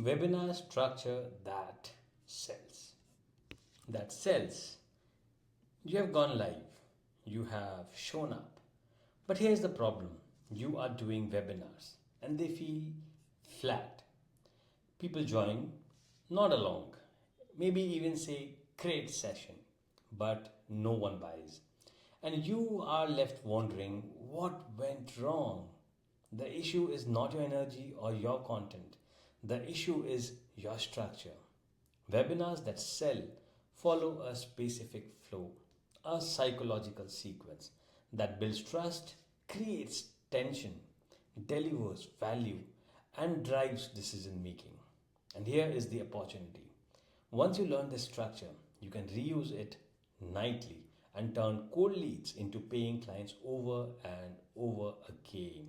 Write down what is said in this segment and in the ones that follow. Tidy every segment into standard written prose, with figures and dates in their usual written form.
Webinar structure that sells. That sells. You have gone live. You have shown up. But here's the problem. You are doing webinars and they feel flat. People join, nod along, maybe even say great session, but no one buys. And you are left wondering what went wrong. The issue is not your energy or your content. The issue is your structure. Webinars that sell follow a specific flow, a psychological sequence that builds trust, creates tension, delivers value, and drives decision making. And here is the opportunity. Once you learn this structure, you can reuse it nightly and turn cold leads into paying clients over and over again.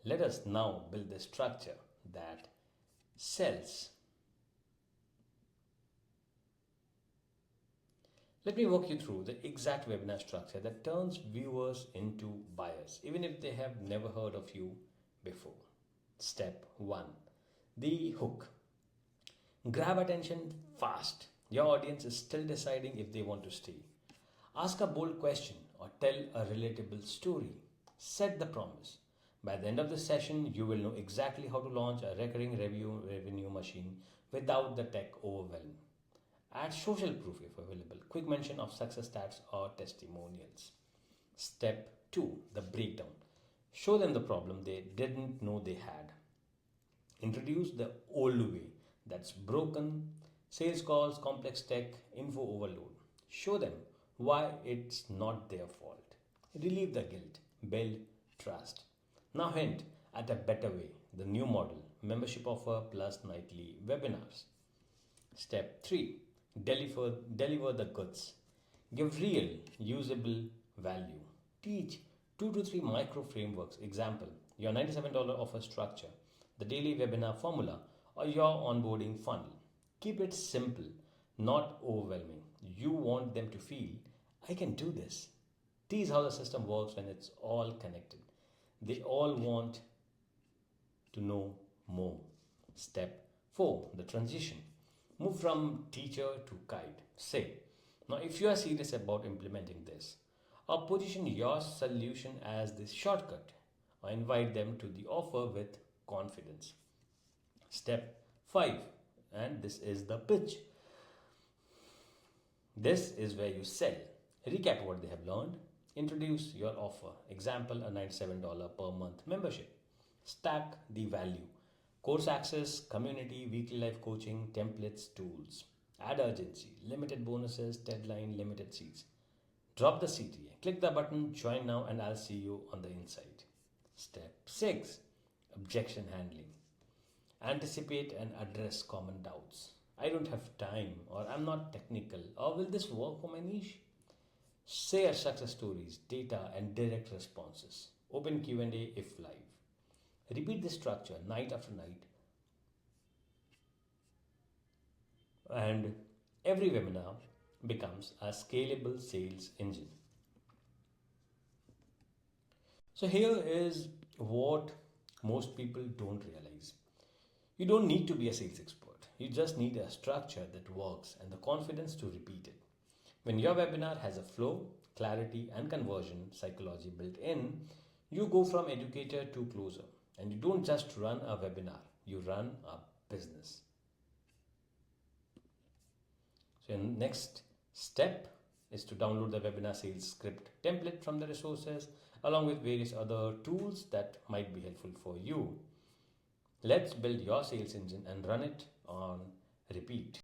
Let us now build the structure that sells. Let me walk you through the exact webinar structure that turns viewers into buyers, even if they have never heard of you before. Step 1. The hook. Grab attention fast. Your audience is still deciding if they want to stay. Ask a bold question or tell a relatable story. Set the promise. By the end of the session, you will know exactly how to launch a recurring revenue machine without the tech overwhelm. Add social proof if available. Quick mention of success stats or testimonials. Step 2. The breakdown. Show them the problem they didn't know they had. Introduce the old way, that's broken, sales calls, complex tech, info overload. Show them why it's not their fault. Relieve the guilt. Build trust. Now hint at a better way, the new model, membership offer plus nightly webinars. Step 3. Deliver the goods. Give real, usable value. Teach 2 to 3 micro frameworks. Example, your $97 offer structure, the daily webinar formula, or your onboarding funnel. Keep it simple, not overwhelming. You want them to feel, I can do this. Tease how the system works when it's all connected. They all want to know more. Step 4. The transition. Move from teacher to guide. Say, now if you are serious about implementing this, or position your solution as the shortcut, or invite them to the offer with confidence. Step 5. And this is the pitch. This is where you sell. Recap what they have learned. Introduce your offer. Example, a $97 per month membership. Stack the value. Course access, community, weekly life coaching, templates, tools. Add urgency, limited bonuses, deadline, limited seats. Drop the CTA. Click the button, join now, and I'll see you on the inside. Step 6. Objection handling. Anticipate and address common doubts. I don't have time, or I'm not technical, or will this work for my niche? Share success stories, data, and direct responses. Open Q&A if live. Repeat this structure night after night. And every webinar becomes a scalable sales engine. So here is what most people don't realize. You don't need to be a sales expert. You just need a structure that works and the confidence to repeat it. When your webinar has a flow, clarity, and conversion psychology built in, you go from educator to closer. And you don't just run a webinar, you run a business. So your next step is to download the webinar sales script template from the resources along with various other tools that might be helpful for you. Let's build your sales engine and run it on repeat.